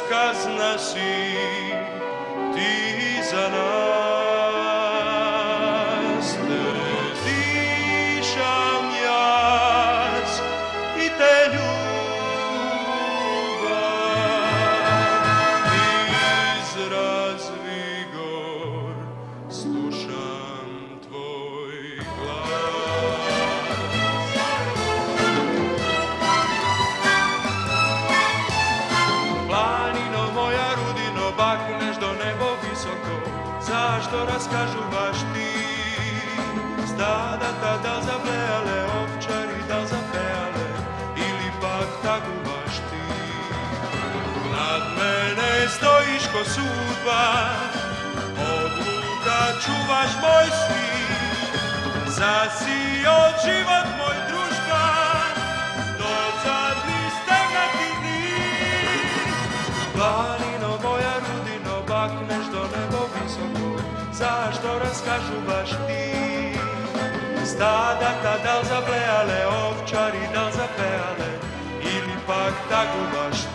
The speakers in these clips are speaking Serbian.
kazna si ti za nas. Te dišam jaz i te ljubav, iz razvigor slušam tvoj glas. Planino moja rudino, bakneš do nebo visoko, zašto raskažu baš ti? Stada tada zablejale, ovčari da zapejale, ili pak tako baš ti? Nad mene stojiš ko sudba, odluka čuvaš moj svit, zasio život moj družba, do zadnjih stegnati dni. Planino moja rudino, bakneš do nebo visoko, zašto raskažu baš ti? Stada tada zablejale, ovčari da zapejale, ili pak tako baš ti?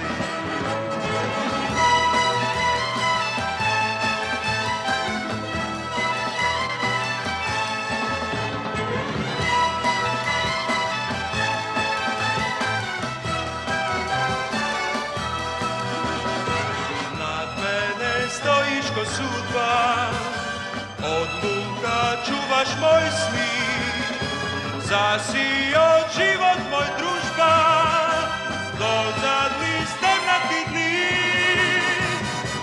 Nad mene stojiš ko sudba, odluka čuvaš moj smih, zasio život moj družba, do zadnjih stegnati dni.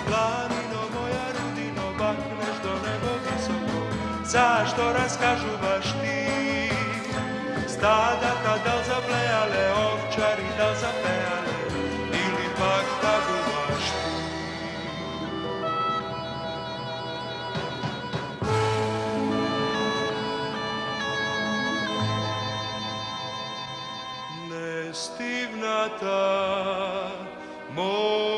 Planino moja rudino, bakneš do nebo visoko, zašto raskažu baš ti? Stada tada zablejale, ovčari da zapejale, ili pak tako baš ti? Nestivnata moja